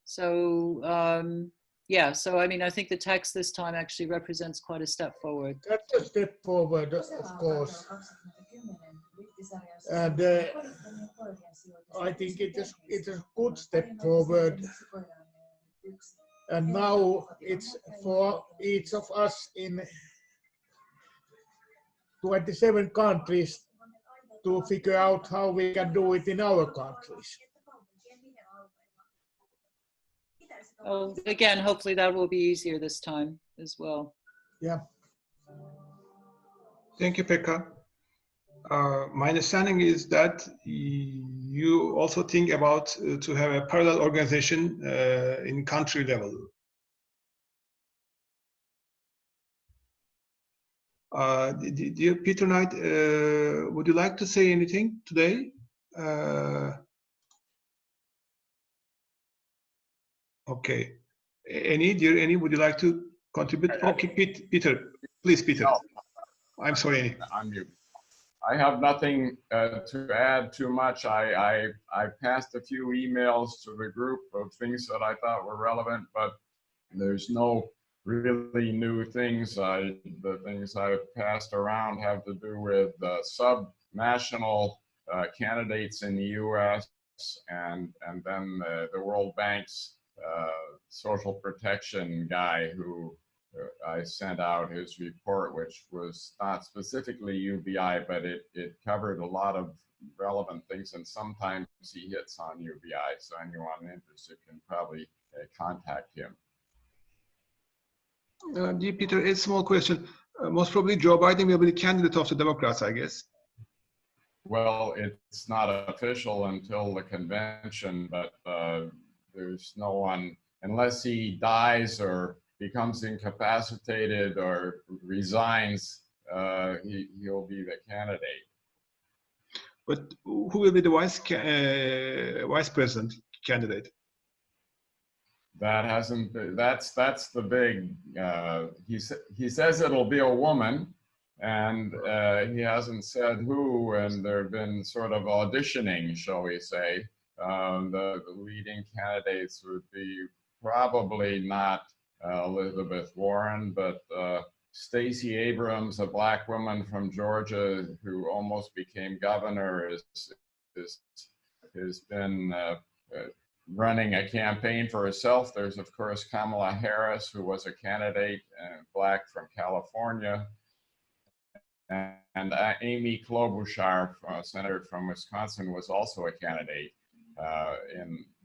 So yeah, so I mean, I think the text this time actually represents quite a step forward. That's a step forward, of course. And I think it is a good step forward. And now it's for each of us in 27 countries to figure out how we can do it in our countries. Oh, again, hopefully that will be easier this time as well. Yeah. Thank you, Pekka. My understanding is that you also think about to have a parallel organization in country level. Dear Peter Knight, would you like to say anything today? Okay. Dear Annie, would you like to contribute? Okay, Peter, please, Peter. No. I'm sorry, Annie. I'm mute. I have nothing to add too much. I passed a few emails to the group of things that I thought were relevant, but there's no really new things. The things I've passed around have to do with sub-national candidates in the U.S. and then the World Bank's social protection guy who I sent out his report, which was not specifically UBI, but it covered a lot of relevant things, and sometimes he hits on UBI. So anyone interested can probably contact him. Dear Peter, a small question. Most probably Joe Biden will be the candidate of the Democrats, I guess. Well, it's not official until the convention, but there's no one, unless he dies or becomes incapacitated or resigns, he'll be the candidate. But who will be the vice president candidate? That hasn't. That's the big. He says it'll be a woman, and he hasn't said who. And there've been sort of auditioning, shall we say. The leading candidates would be probably not Elizabeth Warren, but Stacey Abrams, a black woman from Georgia who almost became governor, has been running a campaign for herself. There's, of course, Kamala Harris, who was a candidate, black from California, and Amy Klobuchar, senator from Wisconsin, was also a candidate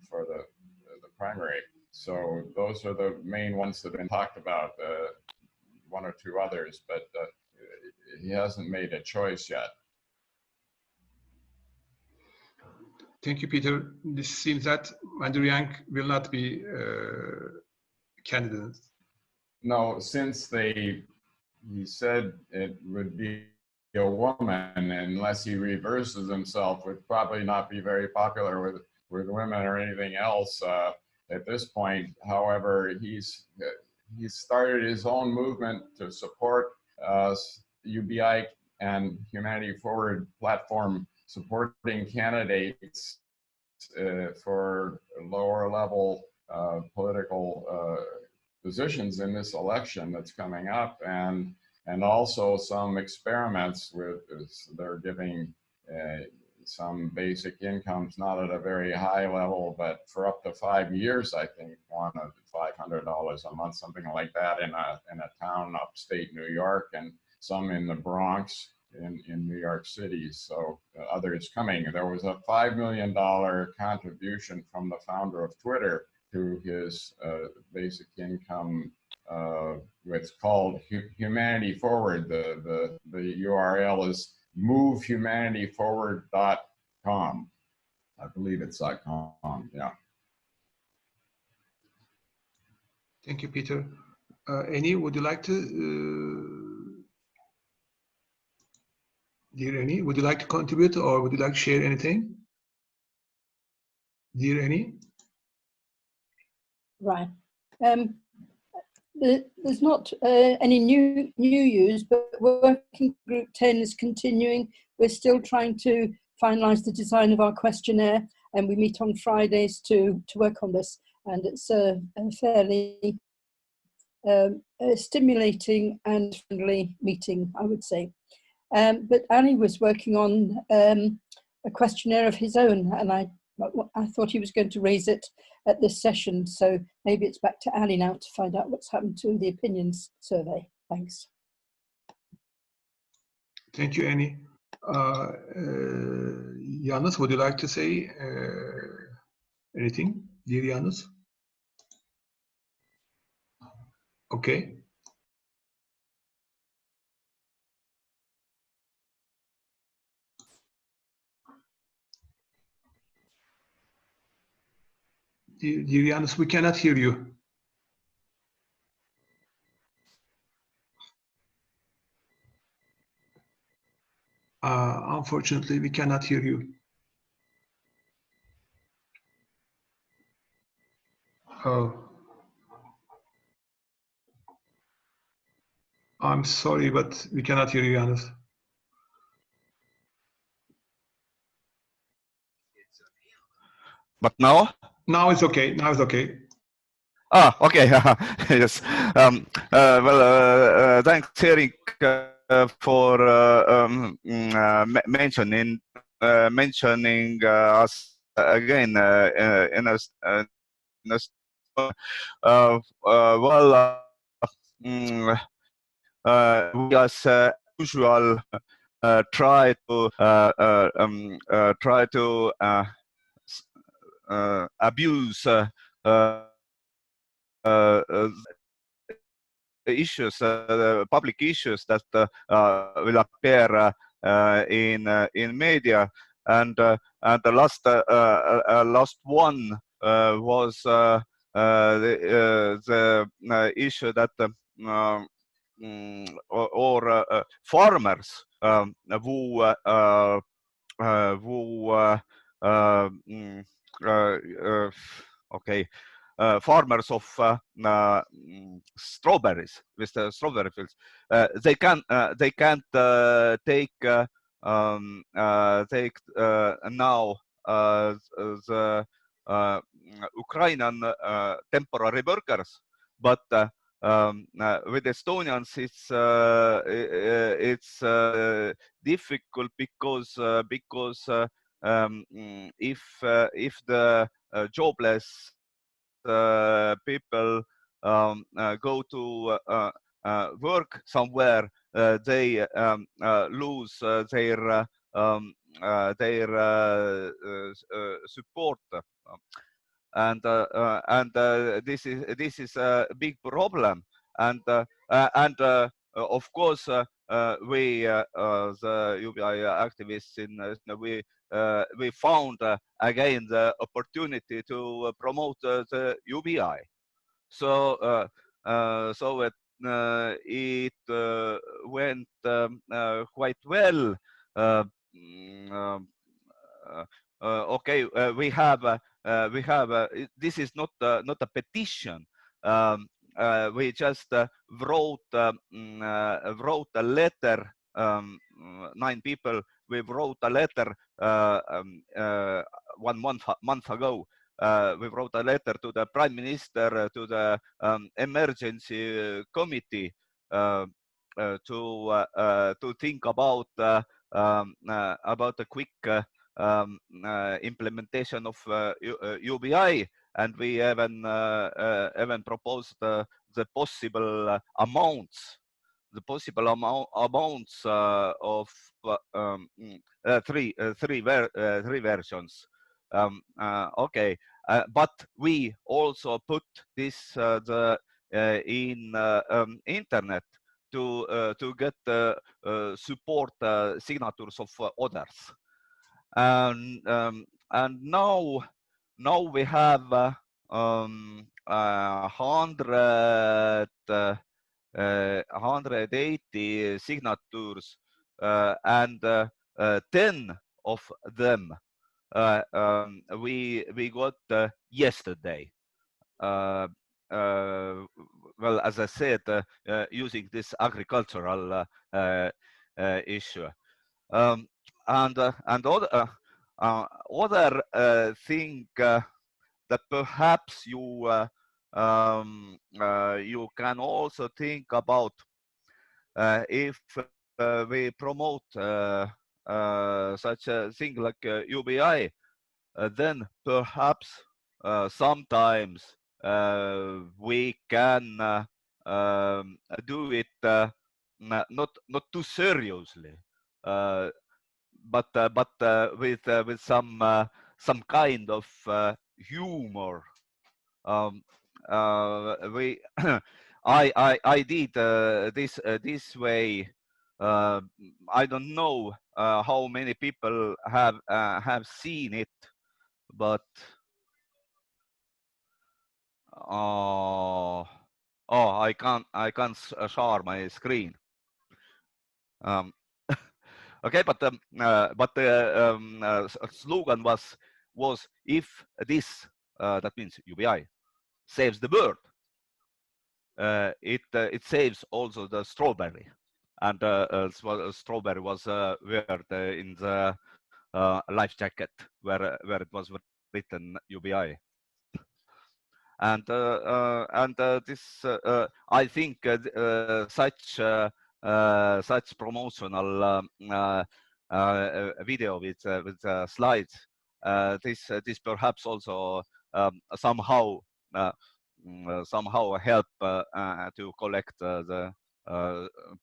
for the primary. So those are the main ones that have been talked about. One or two others, but he hasn't made a choice yet. Thank you, Peter. This seems that Andrew Yang will not be candidate. No, since he said it would be a woman, unless he reverses himself, would probably not be very popular with women or anything else at this point. However, he's started his own movement to support UBI and Humanity Forward platform supporting candidates for lower level political positions in this election that's coming up, and also some experiments with they're giving some basic incomes, not at a very high level, but for up to 5 years, I think, one of $500 a month, something like that, in a town upstate New York, and some in the Bronx in New York City. So others coming. There was a $5 million contribution from the founder of Twitter to his basic income. It's called Humanity Forward. The URL is movehumanityforward.com. I believe it's .com, yeah. Thank you, Peter. Annie, would you like to, dear Annie, would you like to contribute, or would you like to share anything? Dear Annie? Right. There's not any new news, but Working Group 10 is continuing. We're still trying to finalise the design of our questionnaire, and we meet on Fridays to work on this. And it's a fairly stimulating and friendly meeting, I would say. But Ali was working on a questionnaire of his own, and I thought he was going to raise it at this session. So maybe it's back to Ali now to find out what's happened to the opinions survey. Thanks. Thank you, Annie. Yannis, would you like to say anything, dear Yannis? Okay. Dear Yannis, we cannot hear you. Unfortunately, we cannot hear you. Oh, I'm sorry, but we cannot hear you, Yannis. But now? Now it's okay. Now it's okay. Ah, okay. Yes. Thanks, Erik, for mentioning us again in a we as usual try to abuse issues, public issues that will appear in media, and the last one was the issue that farmers who farmers of strawberries with the strawberry fields, they can't take now the Ukrainian temporary workers, but with Estonians it's difficult because if the jobless people go to work somewhere, they lose their support, and this is a big problem, and of course we the UBI activists we found again the opportunity to promote the UBI. So it went quite well. Okay, we have this is not a petition. We just wrote a letter. 9 people. We wrote a letter 1 month ago. We wrote a letter to the Prime Minister, to the emergency committee, to think about a quick implementation of UBI, and we even proposed the possible amounts. The possible amounts of three versions. Okay, but we also put this in internet to get support signatures of others, and now we have 180 signatures, and 10 of them we got yesterday. Well, as I said, using this agricultural issue, and other thing that perhaps you you can also think about, if we promote such a thing like UBI, then perhaps sometimes we can do it not too seriously, but with some kind of humor. We I did this way. I don't know how many people have seen it, but oh, I can't share my screen. Okay, but the slogan was if this that means UBI saves the world, it saves also the strawberry, and strawberry was weared in the life jacket where it was written UBI. And this I think such promotional video with slides, this perhaps also somehow help to collect the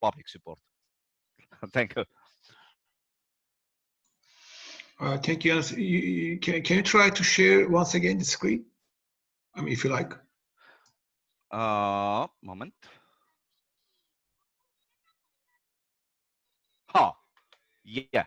public support. Thank you. Thank you, Jens. Can you try to share once again the screen? I mean, if you like. Moment. Yeah.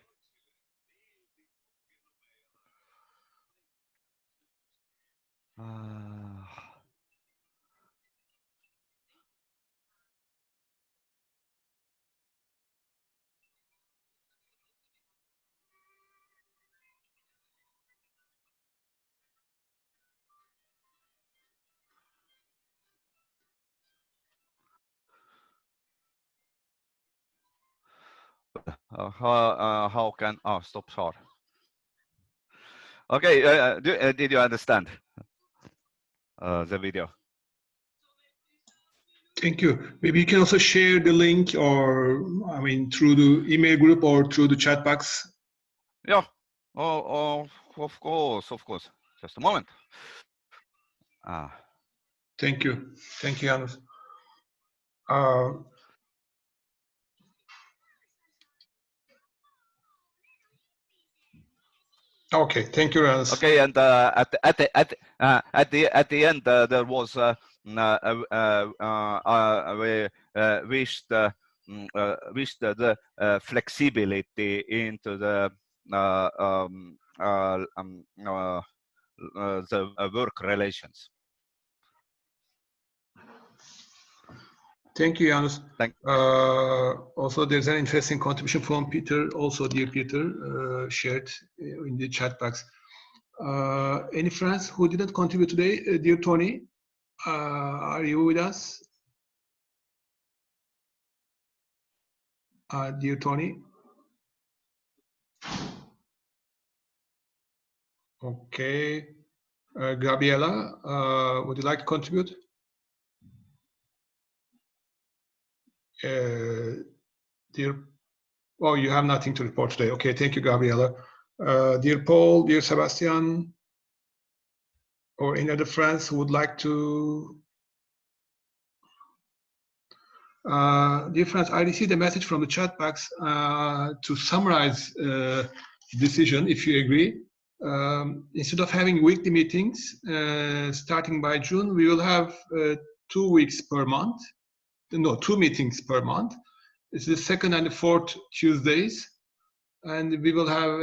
How can stop share? Okay, did you understand the video? Thank you. Maybe you can also share the link, or I mean, through the email group or through the chat box. Yeah. Of course. Just a moment. Thank you. Thank you, Janus. Okay, thank you, Janus. Okay, and at the end there was we wished the flexibility into the work relations. Thank you, Janus. Also, there's an interesting contribution from Peter, also dear Peter, shared in the chat box. Any friends who didn't contribute today? Dear Tony, are you with us? Dear Tony? Okay. Gabriela, would you like to contribute? Dear, oh, you have nothing to report today. Okay, thank you, Gabriela. Dear Paul, dear Sebastian, or any other friends who would like to? Dear friends, I received a message from the chat box to summarize decision, if you agree. Instead of having weekly meetings, starting by June, we will have 2 weeks per month. No, 2 meetings per month. It's the second and the fourth Tuesdays, and we will have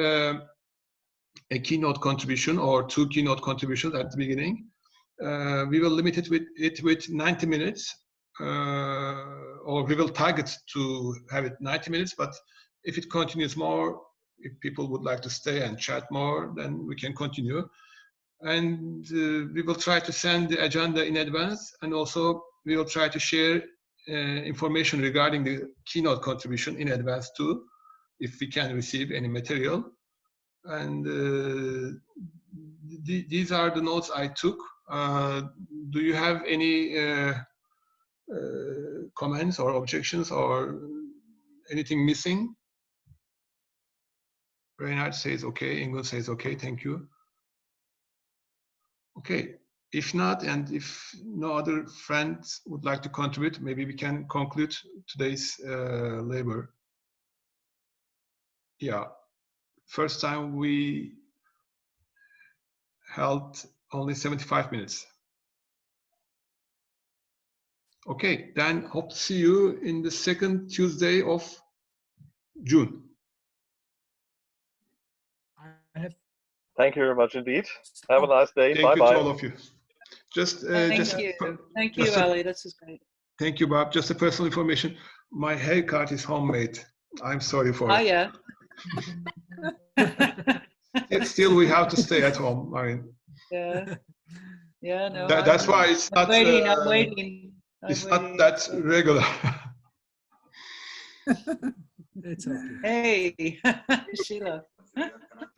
a keynote contribution or 2 keynote contributions at the beginning. We will limit it with 90 minutes, or we will target to have it 90 minutes. But if it continues more, if people would like to stay and chat more, then we can continue. And we will try to send the agenda in advance, and also we will try to share information regarding the keynote contribution in advance too, if we can receive any material. And these are the notes I took. Do you have any comments or objections or Anything missing? Reinhard says okay. Ingo says okay. Thank you. Okay. If not, and if no other friends would like to contribute, maybe we can conclude today's labor. Yeah. First time we held only 75 minutes. Okay, then hope to see you in the second Tuesday of June. Thank you very much indeed. Have a nice day. Thank you Bye-bye. to all of you. Thank you, Ali. This is great. Thank you, Bob. Just a personal information. My haircut is homemade. I'm sorry for it. Yeah. Still, we have to stay at home. I mean, yeah. No. That's why it's not. I'm waiting. It's not that regular. It's okay. Hey, Sheila.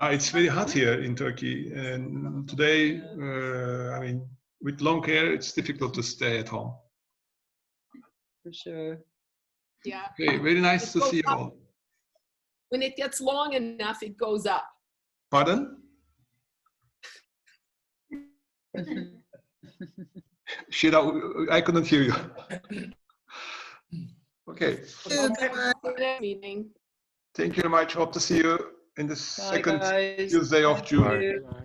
It's very hot here in Turkey, and today, I mean, with long hair, it's difficult to stay at home. For sure. Yeah. Okay, very nice to see you all. When it gets long enough, it goes up. Pardon? Sheila, I couldn't hear you. Okay. Meeting. Thank you very much. Hope to see you in the second Tuesday of June. Bye.